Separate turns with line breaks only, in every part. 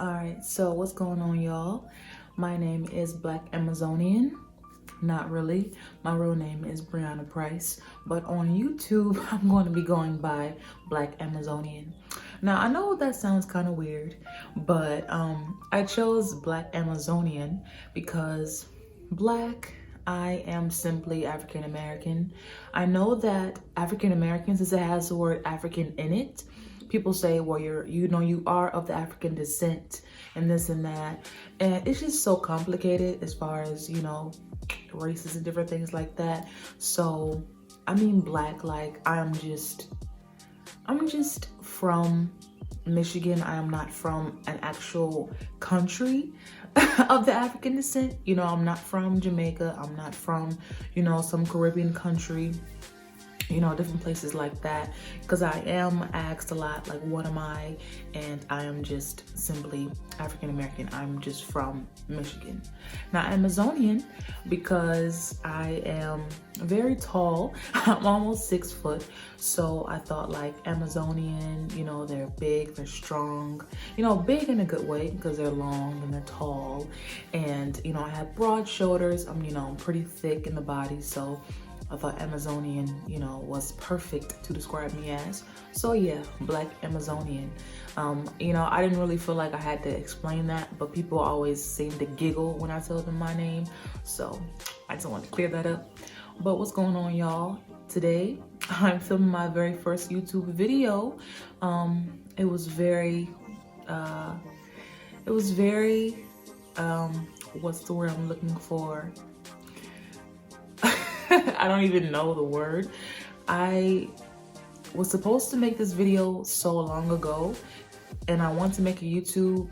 Alright, so what's going on, y'all? My name is Black Amazonian. Not really. My real name is Brianna Price. But on YouTube, I'm going to be going by Black Amazonian. Now, I know that sounds kind of weird, but I chose Black Amazonian because Black, I am simply African American. I know that African American, since it has the word African in it, people say, well, you are of the African descent and this and that. And it's just so complicated as far as, races and different things like that. So, I mean, Black, like I'm just from Michigan. I am not from an actual country of the African descent. I'm not from Jamaica. I'm not from, some Caribbean country. Different places like that, because I am asked a lot, like, what am I? And I am just simply African American. I'm just from Michigan. Now, Amazonian, because I am very tall. I'm almost 6 foot. So I thought, like, Amazonian, they're big, they're strong, big in a good way because they're long and they're tall. And, I have broad shoulders. I'm pretty thick in the body. So I thought Amazonian, was perfect to describe me as. So yeah, Black Amazonian. I didn't really feel like I had to explain that, but people always seem to giggle when I tell them my name. So I just wanted to clear that up. But what's going on, y'all? Today, I'm filming my very first YouTube video. It was very, what's the word I'm looking for? I don't even know the word. I was supposed to make this video so long ago, and I wanted to make a YouTube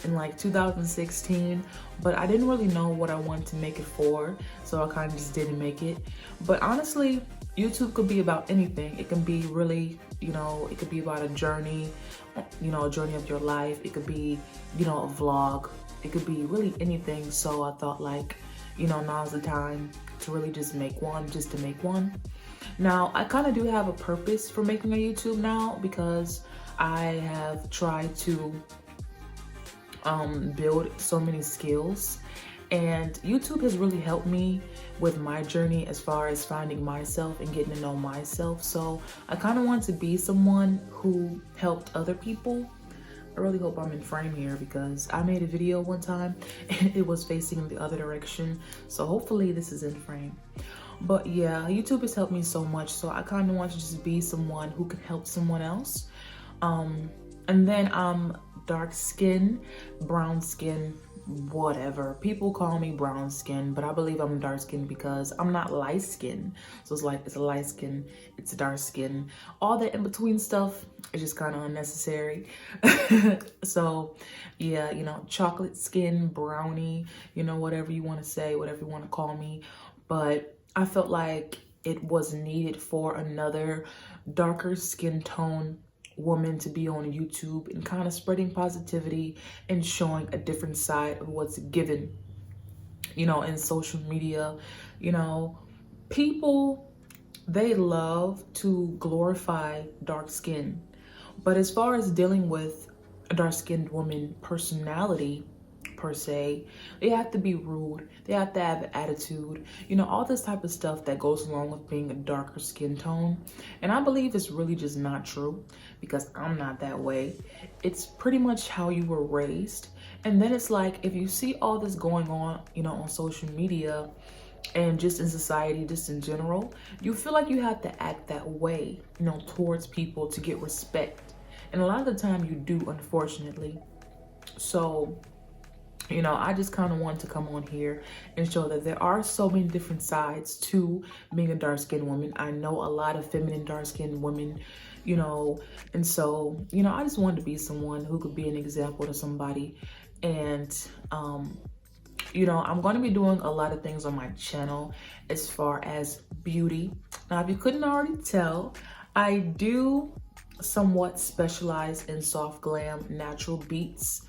in like 2016, but I didn't really know what I wanted to make it for, so I kind of just didn't make it. But honestly, YouTube could be about anything. It can be really, it could be about a journey, a journey of your life. It could be, a vlog. It could be really anything. So I thought, like, now's the time to really just make one, just to make one. Now, I kind of do have a purpose for making a YouTube now, because I have tried to build so many skills, and YouTube has really helped me with my journey as far as finding myself and getting to know myself. So I kind of want to be someone who helped other people. I really hope I'm in frame here, because I made a video one time and it was facing the other direction. So hopefully this is in frame. But yeah, YouTube has helped me so much. So I kind of want to just be someone who can help someone else. And then I'm dark skin, brown skin, whatever. People call me brown skin, but I believe I'm dark skin because I'm not light skin. So it's like, it's a light skin, it's a dark skin. All that in between stuff is just kind of unnecessary. So yeah, chocolate skin, brownie, whatever you want to say, whatever you want to call me. But I felt like it was needed for another darker skin tone woman to be on YouTube and kind of spreading positivity and showing a different side of what's given, in social media. People, they love to glorify dark skin, but as far as dealing with a dark-skinned woman personality per se, they have to be rude, they have to have attitude, all this type of stuff that goes along with being a darker skin tone. And I believe it's really just not true, because I'm not that way. It's pretty much how you were raised. And then it's like, if you see all this going on, on social media and just in society, just in general, you feel like you have to act that way, towards people to get respect. And a lot of the time you do, unfortunately. So I just kind of want to come on here and show that there are so many different sides to being a dark-skinned woman. I know a lot of feminine dark-skinned women, and so, I just wanted to be someone who could be an example to somebody. And, I'm going to be doing a lot of things on my channel as far as beauty. Now, if you couldn't already tell, I do somewhat specialize in soft glam natural beats.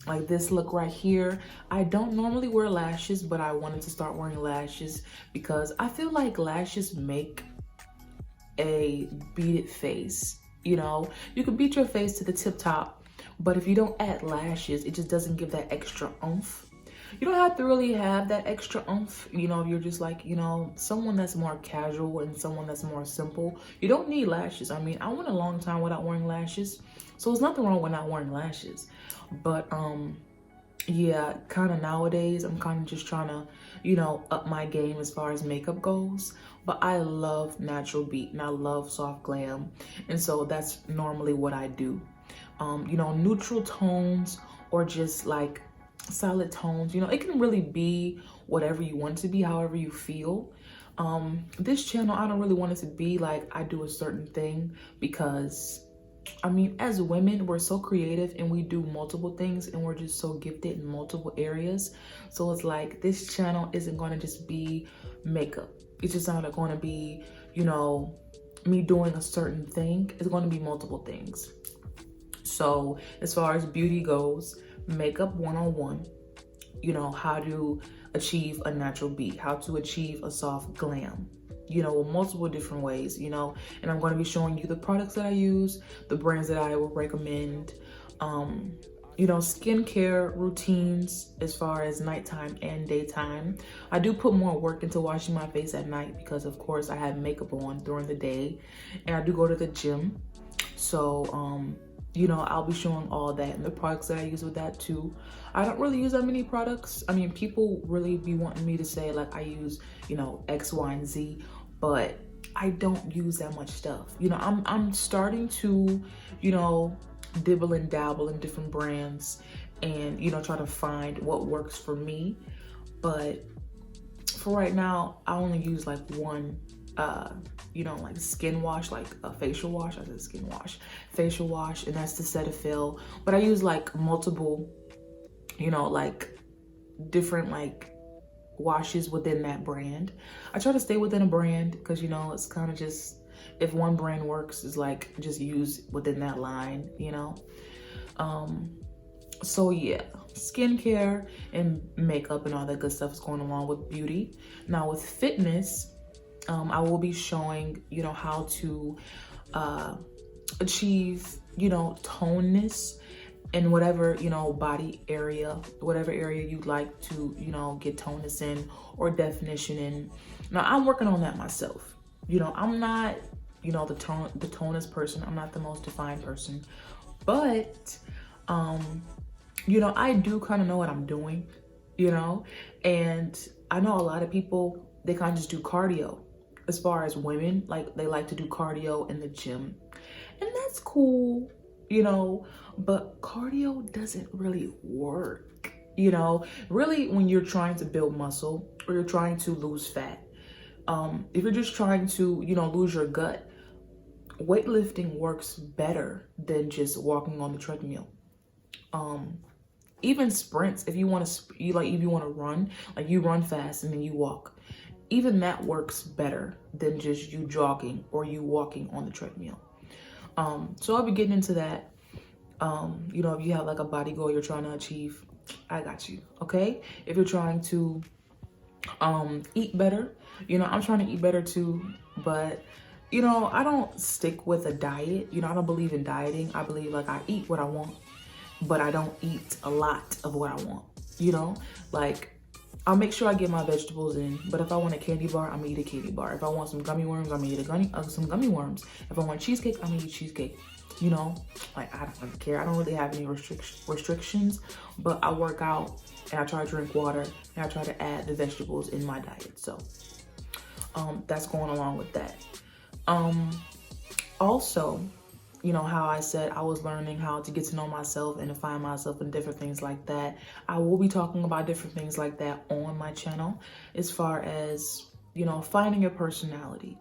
Like this look right here. I don't normally wear lashes, but I wanted to start wearing lashes because I feel like lashes make a beaded face. You can beat your face to the tip top, But if you don't add lashes, it just doesn't give that extra oomph. You don't have to really have that extra oomph. You know, if you're just like, you know, someone that's more casual and someone that's more simple, you don't need lashes. I mean, I went a long time without wearing lashes, so there's nothing wrong with not wearing lashes. But yeah, kind of nowadays I'm kind of just trying to, you know, up my game as far as makeup goes. But I love natural beat and I love soft glam, and so that's normally what I do. You know, neutral tones or just like solid tones, you know, it can really be whatever you want it to be, however you feel. This channel, I don't really want it to be like I do a certain thing, because I mean, as women, we're so creative and we do multiple things and we're just so gifted in multiple areas. So it's like this channel isn't going to just be makeup. It's just not going to be, you know, me doing a certain thing. It's going to be multiple things. So as far as beauty goes, makeup 101, you know, how to achieve a natural beat, how to achieve a soft glam, you know, multiple different ways, you know, and I'm going to be showing you the products that I use, the brands that I would recommend, you know, skincare routines as far as nighttime and daytime. I do put more work into washing my face at night because of course I have makeup on during the day and I do go to the gym. So, you know, I'll be showing all that and the products that I use with that too. I don't really use that many products. I mean, people really be wanting me to say like I use, you know, X, Y, and Z, but I don't use that much stuff. You know, I'm starting to, you know, dibble and dabble in different brands and, you know, try to find what works for me. But for right now, I only use like one you know, like skin wash, like a facial wash. I said skin wash, facial wash, and that's the Cetaphil. But I use like multiple, you know, like different like washes within that brand. I try to stay within a brand because, you know, it's kind of just, if one brand works, it's like just use within that line, you know. So yeah, skincare and makeup and all that good stuff is going along with beauty. Now with fitness, I will be showing, you know, how to achieve, you know, toneness in whatever, you know, body area, whatever area you'd like to, you know, get toneness in or definition in. Now I'm working on that myself. You know, I'm not, you know, the tonest person. I'm not the most defined person, but you know, I do kind of know what I'm doing, you know, and I know a lot of people, they kind of just do cardio. As far as women, like they like to do cardio in the gym, and that's cool, you know, but cardio doesn't really work, you know, really when you're trying to build muscle or you're trying to lose fat. If you're just trying to, you know, lose your gut, weightlifting works better than just walking on the treadmill. Even sprints, if you want to, if you want to run, like you run fast and then you walk, even that works better than just you jogging or you walking on the treadmill. So I'll be getting into that. You know, if you have like a body goal you're trying to achieve, I got you, okay? If you're trying to eat better, you know, I'm trying to eat better too, but you know, I don't stick with a diet. You know, I don't believe in dieting. I believe like I eat what I want, but I don't eat a lot of what I want, you know? Like, I'll make sure I get my vegetables in, but if I want a candy bar, I'm gonna eat a candy bar. If I want some gummy worms, I'm gonna eat some gummy worms. If I want cheesecake, I'm gonna eat cheesecake. You know, like I don't really care. I don't really have any restrictions, but I work out and I try to drink water and I try to add the vegetables in my diet. So that's going along with that. Also, you know, how I said I was learning how to get to know myself and to find myself and different things like that. I will be talking about different things like that on my channel as far as, you know, finding your personality,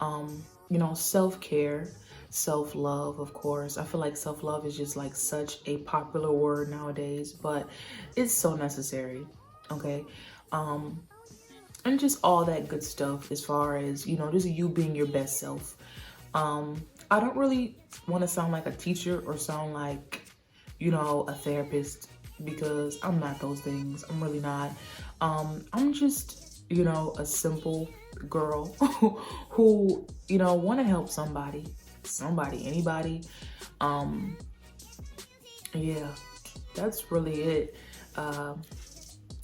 you know, self-care, self-love, of course. I feel like self-love is just like such a popular word nowadays, but it's so necessary, okay? And just all that good stuff as far as, you know, just you being your best self. I don't really want to sound like a teacher or sound like, you know, a therapist, because I'm not those things. I'm really not. I'm just, you know, a simple girl who, you know, want to help somebody, anybody. And yeah, that's really it.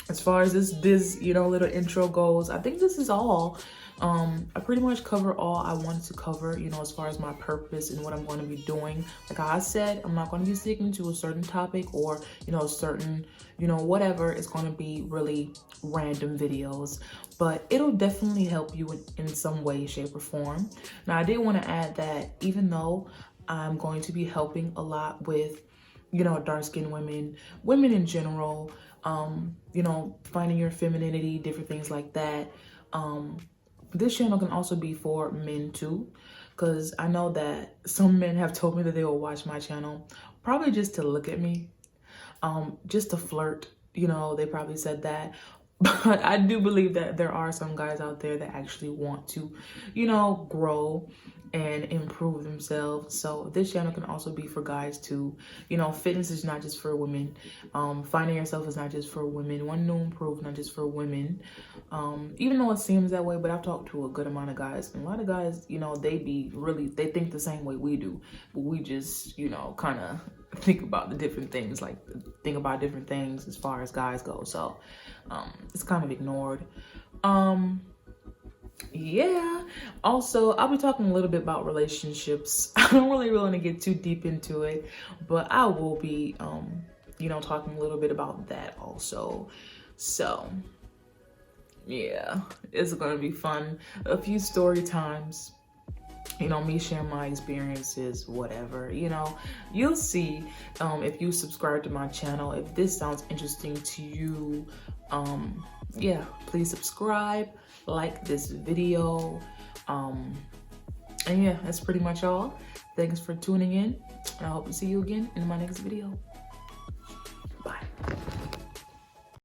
As far as this little intro goes, I think this is all. I pretty much cover all I wanted to cover, as far as my purpose and what I'm going to be doing. Like I said, I'm not going to be sticking to a certain topic or, a certain, whatever. It's going to be really random videos, but it'll definitely help you in some way, shape, or form. Now, I did want to add that even though I'm going to be helping a lot with, dark-skinned women in general, finding your femininity, different things like that. This channel can also be for men too, because I know that some men have told me that they will watch my channel probably just to look at me, just to flirt. They probably said that. But I do believe that there are some guys out there that actually want to, grow and improve themselves. So this channel can also be for guys too. Fitness is not just for women. Finding yourself is not just for women. Wanting to improve, not just for women. Even though it seems that way, but I've talked to a good amount of guys. And a lot of guys, they think the same way we do. But we just, kind of think about different things as far as guys go. So it's kind of ignored. Yeah, also I'll be talking a little bit about relationships. I don't really want to get too deep into it, but I will be talking a little bit about that also. So yeah, it's gonna be fun. A few story times, me sharing my experiences, whatever. You'll see if you subscribe to my channel. If this sounds interesting to you, yeah, please subscribe, like this video, and yeah, that's pretty much all. Thanks for tuning in, and I hope to see you again in my next video.